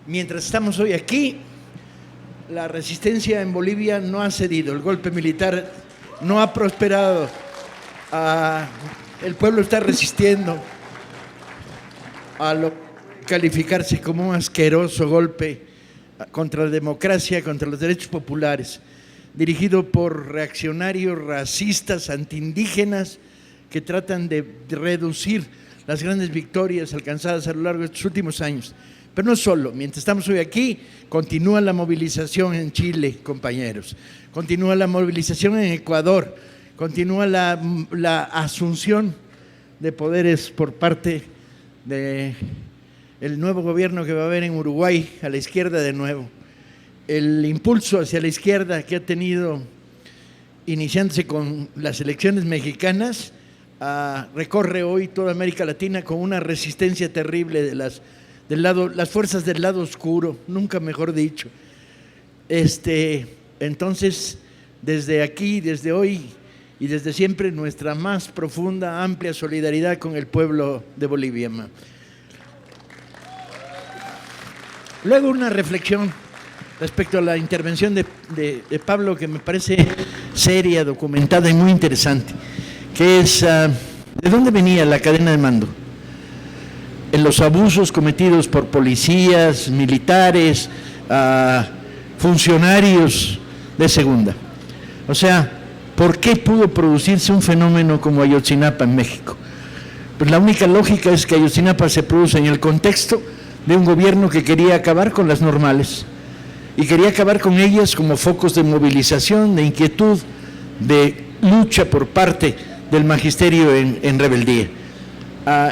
Mientras estamos hoy aquí, la resistencia en Bolivia no ha cedido, el golpe militar no ha prosperado, el pueblo está resistiendo a lo calificarse como un asqueroso golpe contra la democracia, contra los derechos populares, dirigido por reaccionarios racistas, antiindígenas, que tratan de reducir las grandes victorias alcanzadas a lo largo de estos últimos años. Pero no solo, mientras estamos hoy aquí, continúa la movilización en Chile, compañeros, continúa la movilización en Ecuador, continúa la asunción de poderes por parte del nuevo gobierno que va a haber en Uruguay, a la izquierda de nuevo. El impulso hacia la izquierda que ha tenido, iniciándose con las elecciones mexicanas, recorre hoy toda América Latina con una resistencia terrible de las fuerzas del lado oscuro, nunca mejor dicho. Entonces, desde aquí, desde hoy y desde siempre, nuestra más profunda, amplia solidaridad con el pueblo de Bolivia. Luego una reflexión respecto a la intervención de Pablo, que me parece seria, documentada y muy interesante, que es ¿de dónde venía la cadena de mando? En los abusos cometidos por policías, militares, funcionarios de segunda. O sea, ¿por qué pudo producirse un fenómeno como Ayotzinapa en México? Pues la única lógica es que Ayotzinapa se produce en el contexto de un gobierno que quería acabar con las normales y quería acabar con ellas como focos de movilización, de inquietud, de lucha por parte del magisterio en rebeldía.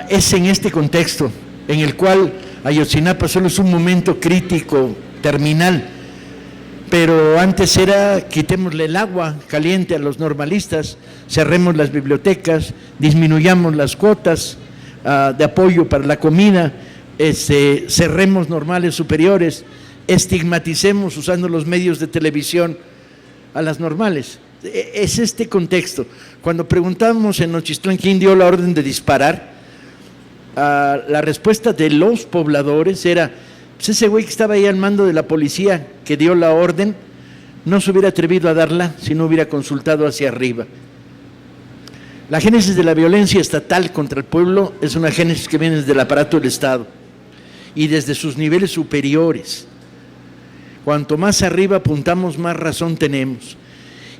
Es en este contexto en el cual Ayotzinapa solo es un momento crítico, terminal, pero antes era quitémosle el agua caliente a los normalistas, cerremos las bibliotecas, disminuyamos las cuotas de apoyo para la comida, cerremos normales superiores, estigmaticemos usando los medios de televisión a las normales. Es este contexto. Cuando preguntábamos en Nochistlán quién dio la orden de disparar, la respuesta de los pobladores era: pues ese güey que estaba ahí al mando de la policía que dio la orden no se hubiera atrevido a darla si no hubiera consultado hacia arriba. La génesis de la violencia estatal contra el pueblo es una génesis que viene desde el aparato del Estado y desde sus niveles superiores. Cuanto más arriba apuntamos, más razón tenemos.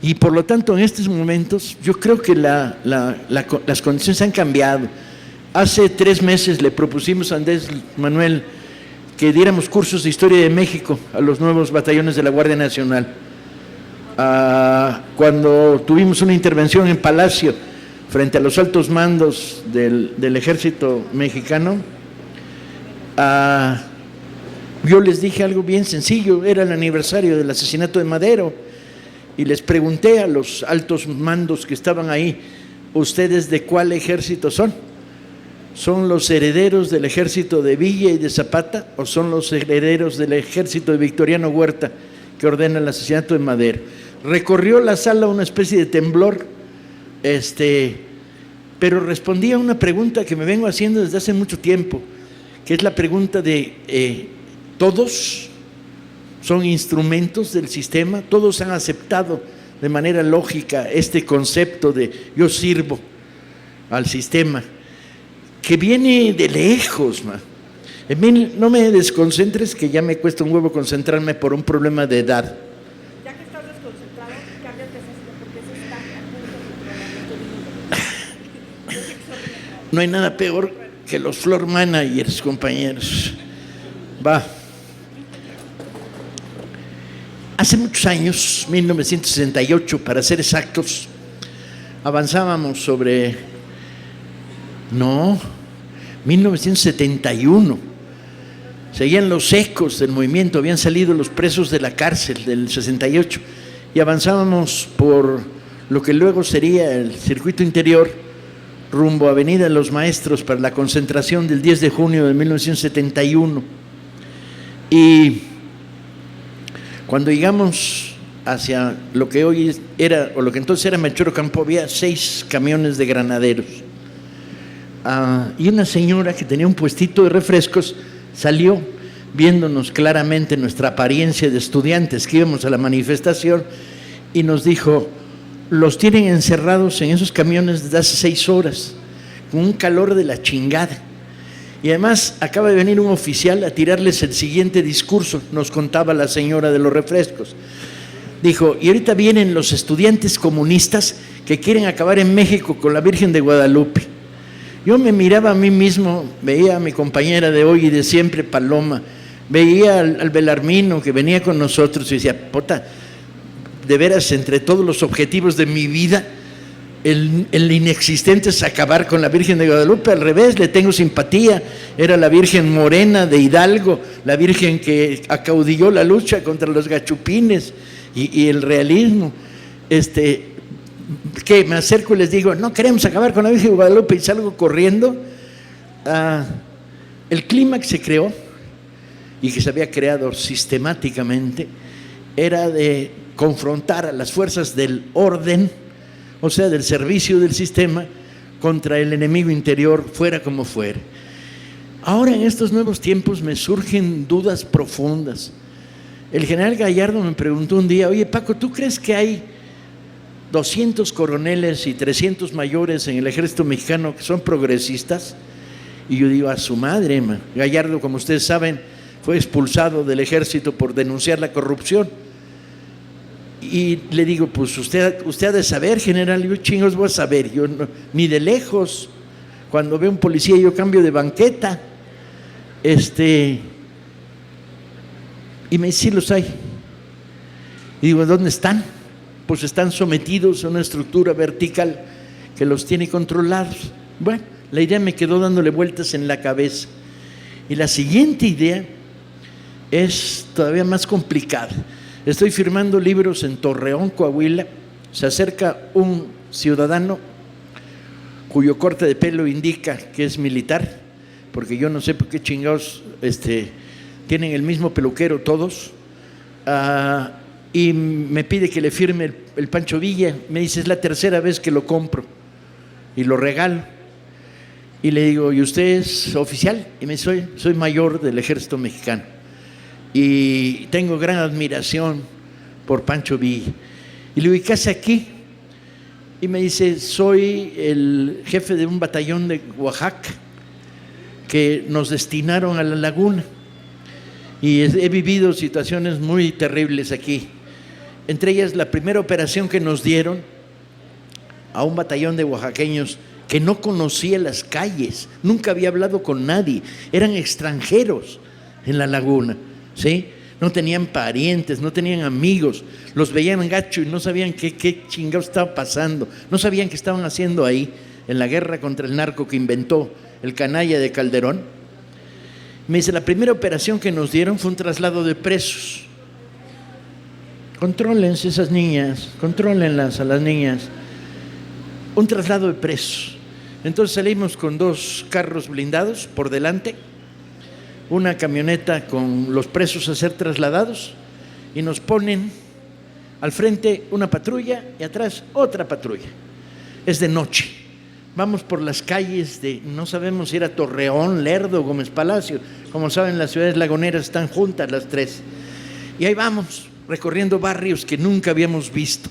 Y por lo tanto, en estos momentos, yo creo que las condiciones han cambiado. Hace 3 meses le propusimos a Andrés Manuel que diéramos cursos de historia de México a los nuevos batallones de la Guardia Nacional. Cuando tuvimos una intervención en Palacio frente a los altos mandos del ejército mexicano, yo les dije algo bien sencillo. Era el aniversario del asesinato de Madero y les pregunté a los altos mandos que estaban ahí: ¿ustedes de cuál ejército son? ¿Son los herederos del ejército de Villa y de Zapata o son los herederos del ejército de Victoriano Huerta que ordena el asesinato de Madero? Recorrió la sala una especie de temblor, pero respondía a una pregunta que me vengo haciendo desde hace mucho tiempo, que es la pregunta de ¿todos son instrumentos del sistema? ¿Todos han aceptado de manera lógica este concepto de yo sirvo al sistema? Que viene de lejos, man. No me desconcentres, que ya me cuesta un huevo concentrarme por un problema de edad. Ya que estás desconcentrado, cámbiate esa silla porque se está a punto de... No hay nada peor que los floor managers, compañeros. Hace muchos años, 1968 para ser exactos, avanzábamos sobre... 1971, seguían los ecos del movimiento, habían salido los presos de la cárcel del 68 y avanzábamos por lo que luego sería el circuito interior rumbo a Avenida de los Maestros para la concentración del 10 de junio de 1971. Y cuando llegamos hacia lo que hoy era, o lo que entonces era Melchor Ocampo, había 6 camiones de granaderos. Y una señora que tenía un puestito de refrescos salió viéndonos claramente nuestra apariencia de estudiantes que íbamos a la manifestación, y nos dijo: los tienen encerrados en esos camiones desde hace 6 horas, con un calor de la chingada. Y además acaba de venir un oficial a tirarles el siguiente discurso, nos contaba la señora de los refrescos. Dijo: y ahorita vienen los estudiantes comunistas que quieren acabar en México con la Virgen de Guadalupe. Yo me miraba a mí mismo, veía a mi compañera de hoy y de siempre, Paloma, veía al Belarmino que venía con nosotros y decía: puta, de veras, entre todos los objetivos de mi vida, el inexistente es acabar con la Virgen de Guadalupe. Al revés, le tengo simpatía. Era la Virgen Morena de Hidalgo, la Virgen que acaudilló la lucha contra los gachupines y el realismo. Que me acerco y les digo: no queremos acabar con la Virgen de Guadalupe, y salgo corriendo. El clima que se creó y que se había creado sistemáticamente era de confrontar a las fuerzas del orden, o sea, del servicio del sistema, contra el enemigo interior, fuera como fuera. Ahora, en estos nuevos tiempos, me surgen dudas profundas. El general Gallardo me preguntó un día: oye, Paco, ¿tú crees que hay 200 coroneles y 300 mayores en el ejército mexicano que son progresistas? Y yo digo: a su madre, man. Gallardo, como ustedes saben, fue expulsado del ejército por denunciar la corrupción. Y le digo: pues usted ha de saber, general. Yo: chingos voy a saber, yo no, ni de lejos. Cuando veo un policía yo cambio de banqueta. Y me dice: sí los hay. Y digo: ¿dónde están? Pues están sometidos a una estructura vertical que los tiene controlados. Bueno, la idea me quedó dándole vueltas en la cabeza. Y la siguiente idea es todavía más complicada. Estoy firmando libros en Torreón, Coahuila. Se acerca un ciudadano cuyo corte de pelo indica que es militar, porque yo no sé por qué chingados tienen el mismo peluquero todos. Y me pide que le firme el Pancho Villa. Me dice: es la tercera vez que lo compro y lo regalo. Y le digo: ¿y usted es oficial? Y me dice: soy mayor del ejército mexicano y tengo gran admiración por Pancho Villa. Y le digo: ¿y qué hace aquí? Y me dice: soy el jefe de un batallón de Oaxaca que nos destinaron a la laguna y he vivido situaciones muy terribles aquí. Entre ellas, la primera operación que nos dieron a un batallón de oaxaqueños que no conocía las calles, nunca había hablado con nadie, eran extranjeros en la laguna, ¿sí? No tenían parientes, no tenían amigos, los veían gacho y no sabían qué chingados estaba pasando, no sabían qué estaban haciendo ahí en la guerra contra el narco que inventó el canalla de Calderón. Me dice: la primera operación que nos dieron fue un traslado de presos. Contrólense esas niñas, contrólenlas a las niñas. Un traslado de presos. Entonces salimos con 2 carros blindados por delante, una camioneta con los presos a ser trasladados, y nos ponen al frente una patrulla y atrás otra patrulla. Es de noche. Vamos por las calles de, no sabemos si era Torreón, Lerdo, Gómez Palacio. Como saben, las ciudades laguneras están juntas las 3. Y ahí vamos, recorriendo barrios que nunca habíamos visto,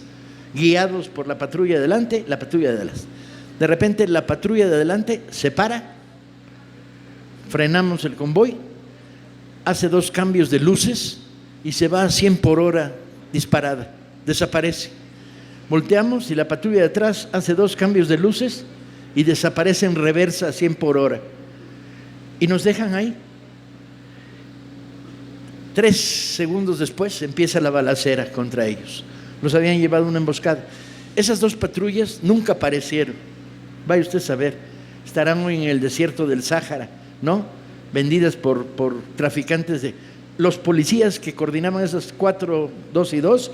guiados por la patrulla de adelante, la patrulla de atrás. De repente la patrulla de adelante se para, frenamos el convoy, hace 2 cambios de luces y se va a 100 por hora disparada, desaparece. Volteamos y la patrulla de atrás hace 2 cambios de luces y desaparece en reversa a 100 por hora. Y nos dejan ahí. 3 segundos después empieza la balacera contra ellos. Los habían llevado a una emboscada. Esas 2 patrullas nunca aparecieron. Vaya usted a saber, estarán hoy en el desierto del Sáhara, ¿no? Vendidas por traficantes de... Los policías que coordinaban esas 4, 2 y 2,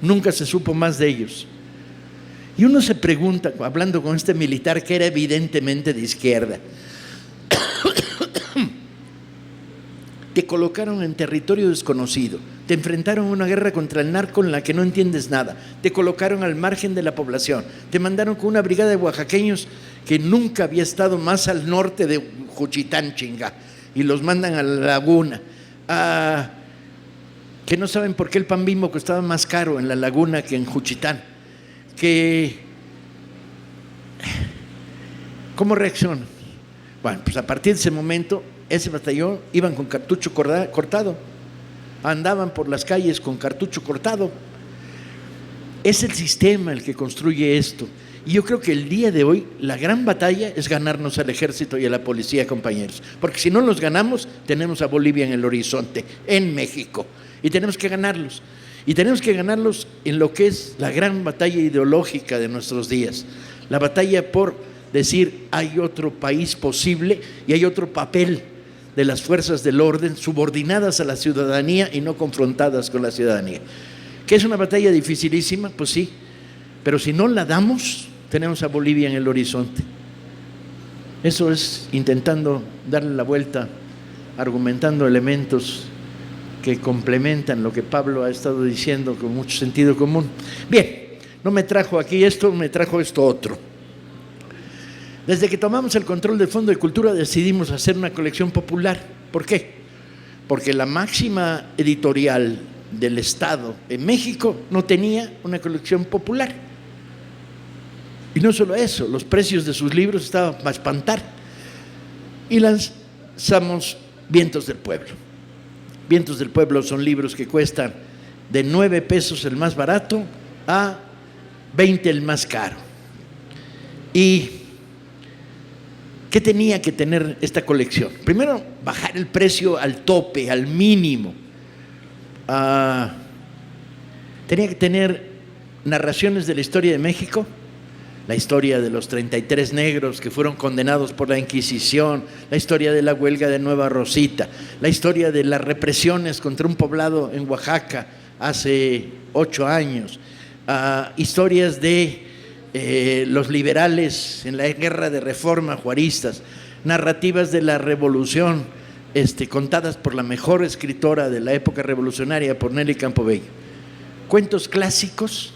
nunca se supo más de ellos. Y uno se pregunta, hablando con este militar que era evidentemente de izquierda, te colocaron en territorio desconocido, te enfrentaron a una guerra contra el narco en la que no entiendes nada, te colocaron al margen de la población, te mandaron con una brigada de oaxaqueños que nunca había estado más al norte de Juchitán, chinga, y los mandan a la laguna, que no saben por qué el pan Bimbo costaba más caro en La Laguna que en Juchitán, ¿cómo reaccionan? Bueno, pues a partir de ese momento, ese batallón iban con cartucho cortado, andaban por las calles con cartucho cortado. Es el sistema el que construye esto. Y yo creo que el día de hoy la gran batalla es ganarnos al ejército y a la policía, compañeros. Porque si no los ganamos, tenemos a Bolivia en el horizonte, en México. Y tenemos que ganarlos. Y tenemos que ganarlos en lo que es la gran batalla ideológica de nuestros días. La batalla por decir, hay otro país posible y hay otro papel de las fuerzas del orden subordinadas a la ciudadanía y no confrontadas con la ciudadanía. ¿Que es una batalla dificilísima? Pues sí, pero si no la damos, tenemos a Bolivia en el horizonte. Eso es intentando darle la vuelta, argumentando elementos que complementan lo que Pablo ha estado diciendo con mucho sentido común. Bien, no me trajo aquí esto, me trajo esto otro. Desde que tomamos el control del Fondo de Cultura decidimos hacer una colección popular. ¿Por qué? Porque la máxima editorial del Estado en México no tenía una colección popular. Y no solo eso, los precios de sus libros estaban para espantar. Y lanzamos Vientos del Pueblo. Vientos del Pueblo son libros que cuestan de 9 pesos el más barato a 20 el más caro. ¿Y qué tenía que tener esta colección? Primero, bajar el precio al tope, al mínimo. Tenía que tener narraciones de la historia de México, la historia de los 33 negros que fueron condenados por la Inquisición, la historia de la huelga de Nueva Rosita, la historia de las represiones contra un poblado en Oaxaca hace 8 años, historias de los liberales en la guerra de reforma juaristas, narrativas de la revolución, contadas por la mejor escritora de la época revolucionaria, por Nelly Campobello. Cuentos clásicos,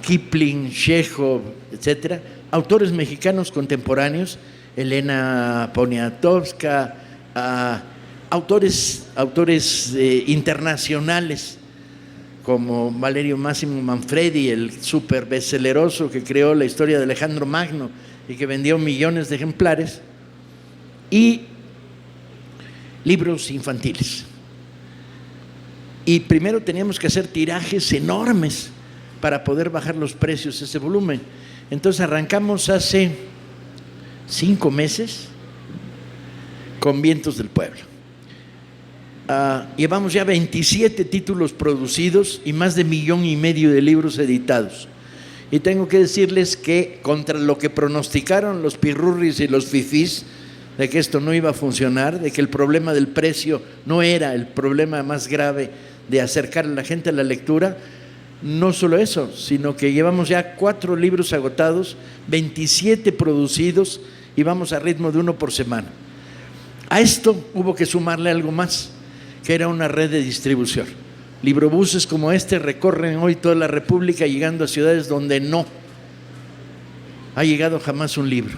Kipling, Chekhov, etcétera. Autores mexicanos contemporáneos, Elena Poniatowska, autores internacionales como Valerio Máximo Manfredi, el súper bestselleroso que creó la historia de Alejandro Magno y que vendió millones de ejemplares, y libros infantiles. Y primero teníamos que hacer tirajes enormes para poder bajar los precios de ese volumen. Entonces arrancamos hace 5 meses con Vientos del Pueblo. Llevamos ya 27 títulos producidos y más de 1,5 millones de libros editados. Y tengo que decirles que contra lo que pronosticaron los pirurris y los fifís, de que esto no iba a funcionar, de que el problema del precio no era el problema más grave de acercar a la gente a la lectura, no solo eso, sino que llevamos ya 4 libros agotados, 27 producidos y vamos a ritmo de 1 por semana. A esto hubo que sumarle algo más, que era una red de distribución. Librobuses como este recorren hoy toda la República, llegando a ciudades donde no ha llegado jamás un libro,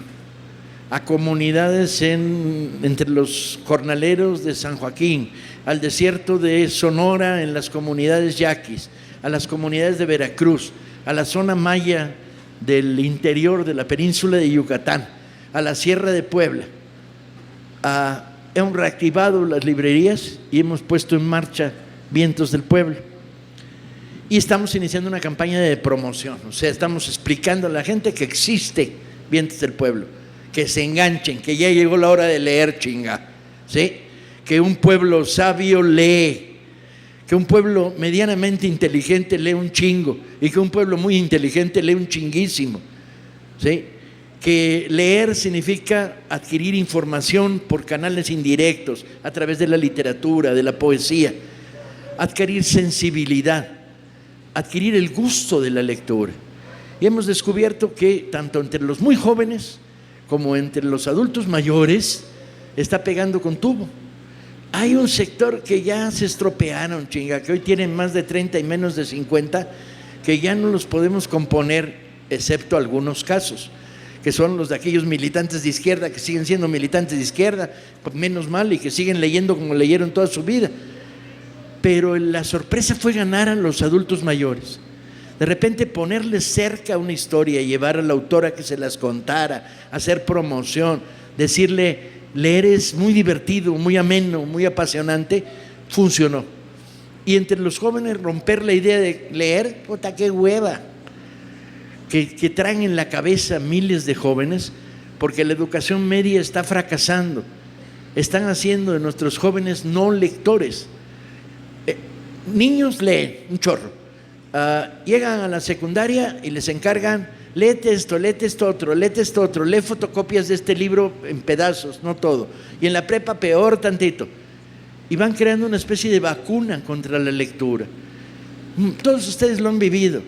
a comunidades entre los jornaleros de San Joaquín, al desierto de Sonora, en las comunidades yaquis, a las comunidades de Veracruz, a la zona maya del interior de la península de Yucatán, a la Sierra de Puebla. Hemos reactivado las librerías y hemos puesto en marcha Vientos del Pueblo. Y estamos iniciando una campaña de promoción, o sea, estamos explicando a la gente que existe Vientos del Pueblo, que se enganchen, que ya llegó la hora de leer, chinga, ¿sí? Que un pueblo sabio lee, que un pueblo medianamente inteligente lee un chingo y que un pueblo muy inteligente lee un chinguísimo, ¿sí? Que leer significa adquirir información por canales indirectos, a través de la literatura, de la poesía, adquirir sensibilidad, adquirir el gusto de la lectura. Y hemos descubierto que tanto entre los muy jóvenes como entre los adultos mayores está pegando con tubo. Hay un sector que ya se estropearon, chinga, que hoy tienen más de 30 y menos de 50, que ya no los podemos componer, excepto algunos casos, que son los de aquellos militantes de izquierda que siguen siendo militantes de izquierda, menos mal, y que siguen leyendo como leyeron toda su vida. Pero la sorpresa fue ganar a los adultos mayores. De repente ponerles cerca una historia, llevar a la autora que se las contara, hacer promoción, decirle, leer es muy divertido, muy ameno, muy apasionante, funcionó. Y entre los jóvenes romper la idea de leer, puta, qué hueva, que traen en la cabeza miles de jóvenes, porque la educación media está fracasando. Están haciendo de nuestros jóvenes no lectores. Niños leen un chorro. Llegan a la secundaria y les encargan, léete esto otro, lee fotocopias de este libro en pedazos, no todo. Y en la prepa peor tantito. Y van creando una especie de vacuna contra la lectura. Todos ustedes lo han vivido.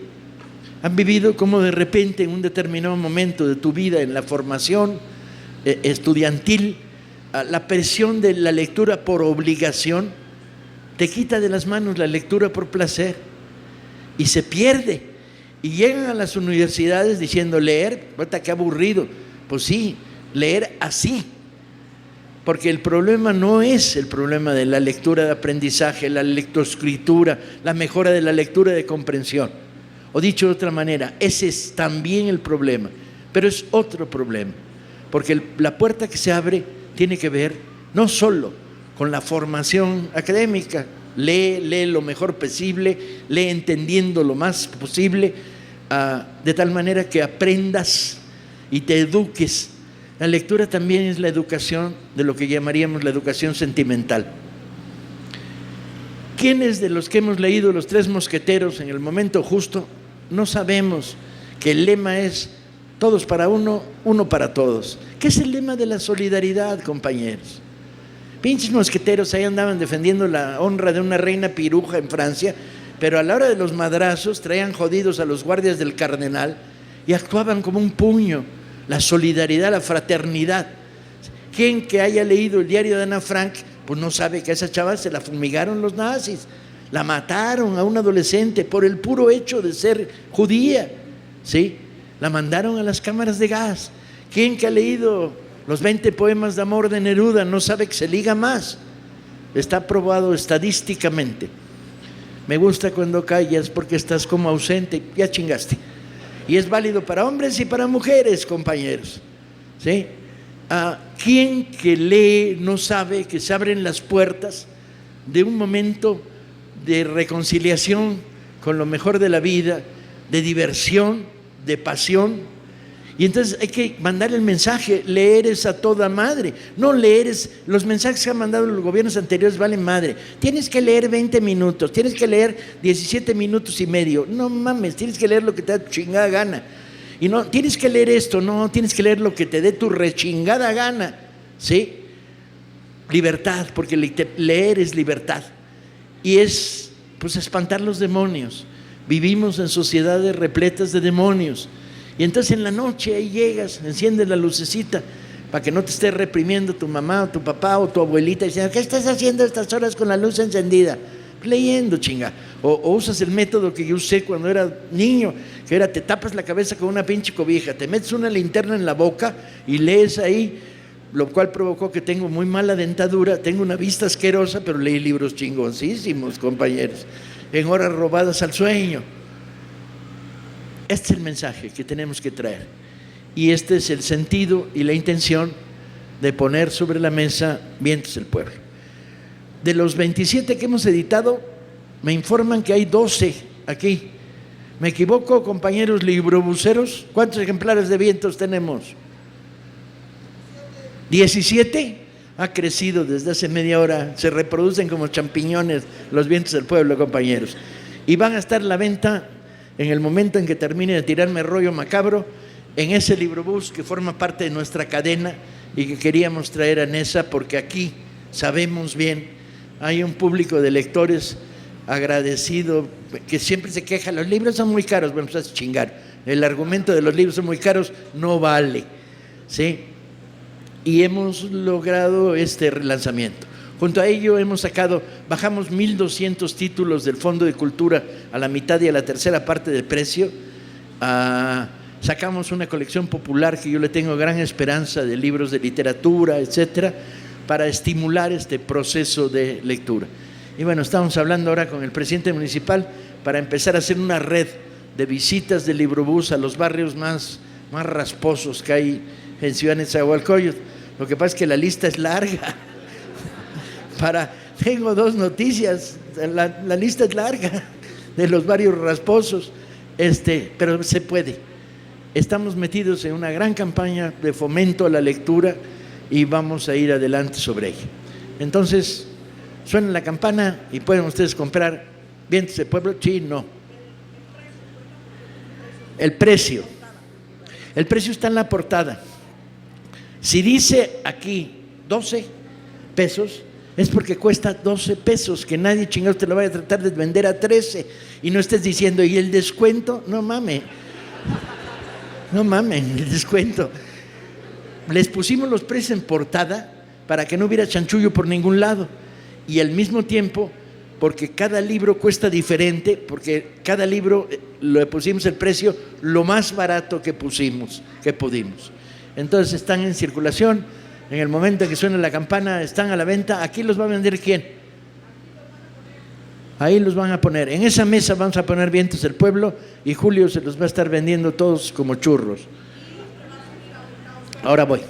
Han vivido como de repente en un determinado momento de tu vida, en la formación estudiantil, la presión de la lectura por obligación te quita de las manos la lectura por placer y se pierde. Y llegan a las universidades diciendo leer, puta, qué aburrido. Pues sí, leer así. Porque el problema no es el problema de la lectura de aprendizaje, la lectoescritura, la mejora de la lectura de comprensión. O dicho de otra manera, ese es también el problema, pero es otro problema. Porque la puerta que se abre tiene que ver no solo con la formación académica, lee lo mejor posible, lee entendiendo lo más posible, de tal manera que aprendas y te eduques. La lectura también es la educación de lo que llamaríamos la educación sentimental. ¿Quiénes de los que hemos leído Los Tres Mosqueteros en el momento justo no sabemos que el lema es todos para uno, uno para todos? ¿Qué es el lema de la solidaridad, compañeros? Pinches mosqueteros ahí andaban defendiendo la honra de una reina piruja en Francia, pero a la hora de los madrazos traían jodidos a los guardias del cardenal y actuaban como un puño. La solidaridad, la fraternidad. Quien que haya leído el diario de Ana Frank, pues no sabe que a esa chava se la fumigaron los nazis, la mataron a una adolescente por el puro hecho de ser judía, ¿sí? La mandaron a las cámaras de gas. Quien que ha leído los 20 poemas de amor de Neruda no sabe que se liga más. Está probado estadísticamente. Me gusta cuando callas porque estás como ausente, ya chingaste. Y es válido para hombres y para mujeres, compañeros, ¿sí? ¿Quién que lee no sabe que se abren las puertas de un momento de reconciliación con lo mejor de la vida, de diversión, de pasión? Y entonces hay que mandar el mensaje, leer es a toda madre, no leer es, los mensajes que han mandado los gobiernos anteriores valen madre. Tienes que leer 20 minutos, tienes que leer 17 minutos y medio, no mames, tienes que leer lo que te da tu chingada gana. Y no, tienes que leer esto, no, tienes que leer lo que te dé tu rechingada gana, ¿sí? Libertad, porque leer es libertad. Y es, pues, espantar los demonios. Vivimos en sociedades repletas de demonios. Y entonces en la noche ahí llegas, enciendes la lucecita para que no te esté reprimiendo tu mamá o tu papá o tu abuelita diciendo, ¿qué estás haciendo a estas horas con la luz encendida? Leyendo, chinga. O usas el método que yo usé cuando era niño, que era te tapas la cabeza con una pinche cobija, te metes una linterna en la boca y lees ahí, lo cual provocó que tengo muy mala dentadura, tengo una vista asquerosa, pero leí libros chingoncísimos, compañeros, en horas robadas al sueño. Este es el mensaje que tenemos que traer y este es el sentido y la intención de poner sobre la mesa Vientos del Pueblo. De los 27 que hemos editado, me informan que hay 12 aquí. ¿Me equivoco, compañeros librobuceros? ¿Cuántos ejemplares de Vientos tenemos? 17. Ha crecido desde hace media hora, se reproducen como champiñones los Vientos del Pueblo, compañeros. Y van a estar a la venta en el momento en que termine de tirarme rollo macabro, en ese librobús que forma parte de nuestra cadena y que queríamos traer a Nesa, porque aquí sabemos bien, hay un público de lectores agradecido que siempre se queja, los libros son muy caros. Bueno, pues a chingar, el argumento de los libros son muy caros no vale, ¿sí? Y hemos logrado este relanzamiento. Junto a ello bajamos 1,200 títulos del Fondo de Cultura a la mitad y a la tercera parte del precio, sacamos una colección popular que yo le tengo gran esperanza de libros de literatura, etcétera, para estimular este proceso de lectura. Y bueno, estamos hablando ahora con el presidente municipal para empezar a hacer una red de visitas de Librobús a los barrios más rasposos que hay en Ciudad Nezahualcóyotl. Lo que pasa es que la lista es larga. Tengo 2 noticias, la lista es larga de los barrios rasposos, pero se puede. Estamos metidos en una gran campaña de fomento a la lectura y vamos a ir adelante sobre ella. Entonces, suena la campana y pueden ustedes comprar Vientos del Pueblo. Sí, no. El precio está en la portada. Si dice aquí 12 pesos, es porque cuesta 12 pesos, que nadie chingado te lo vaya a tratar de vender a 13 y no estés diciendo, ¿y el descuento? No mames, el descuento. Les pusimos los precios en portada para que no hubiera chanchullo por ningún lado, y al mismo tiempo, porque cada libro cuesta diferente, porque cada libro le pusimos el precio lo más barato que pudimos. Entonces están en circulación. En el momento en que suena la campana, están a la venta. ¿Aquí los va a vender quién? Ahí los van a poner. En esa mesa vamos a poner Vientos del Pueblo y Julio se los va a estar vendiendo todos como churros. Ahora voy.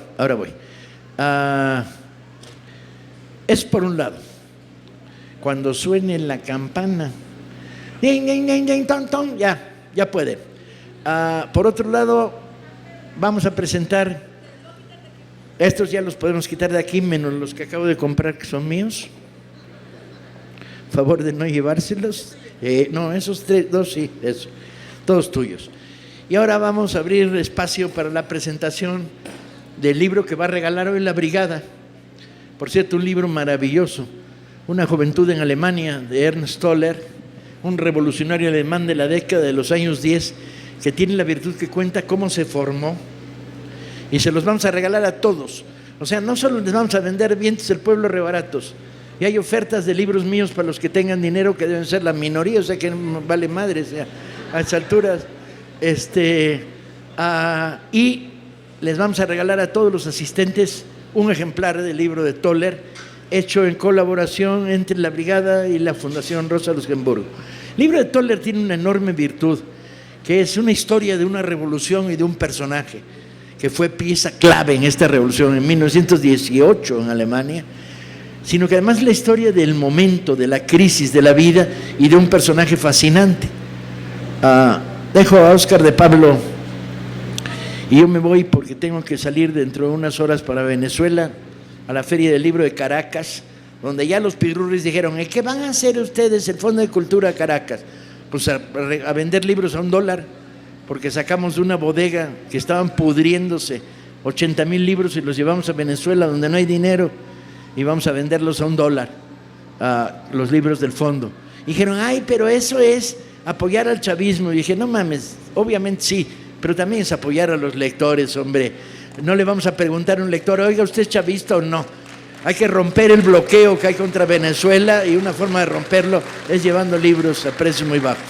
Es por un lado. Cuando suene la campana, ding, ding, ding, ding, ton, ton, ya puede. Por otro lado, vamos a presentar. Estos ya los podemos quitar de aquí, menos los que acabo de comprar, que son míos. Favor de no llevárselos. No, esos 2 sí, eso. Todos tuyos. Y ahora vamos a abrir espacio para la presentación del libro que va a regalar hoy la brigada. Por cierto, un libro maravilloso. Una juventud en Alemania, de Ernst Toller, un revolucionario alemán de la década de los años 10, que tiene la virtud que cuenta cómo se formó. Y se los vamos a regalar a todos. O sea, no solo les vamos a vender Vientos del Pueblo rebaratos, y hay ofertas de libros míos para los que tengan dinero, que deben ser la minoría, o sea que no vale madre, o sea, a esas alturas. Y les vamos a regalar a todos los asistentes un ejemplar del libro de Toller, hecho en colaboración entre la Brigada y la Fundación Rosa Luxemburgo. El libro de Toller tiene una enorme virtud, que es una historia de una revolución y de un personaje que fue pieza clave en esta revolución en 1918 en Alemania, sino que además es la historia del momento, de la crisis de la vida y de un personaje fascinante. Dejo a Óscar de Pablo y yo me voy porque tengo que salir dentro de unas horas para Venezuela, a la Feria del Libro de Caracas, donde ya los pirurris dijeron, ¿qué van a hacer ustedes el Fondo de Cultura Caracas? Pues a vender libros a $1, porque sacamos de una bodega que estaban pudriéndose 80,000 libros y los llevamos a Venezuela, donde no hay dinero, y vamos a venderlos a $1, los libros del fondo. Y dijeron, pero eso es apoyar al chavismo. Y dije, no mames, obviamente sí, pero también es apoyar a los lectores, hombre. No le vamos a preguntar a un lector, oiga, ¿usted es chavista o no? Hay que romper el bloqueo que hay contra Venezuela, y una forma de romperlo es llevando libros a precios muy bajos.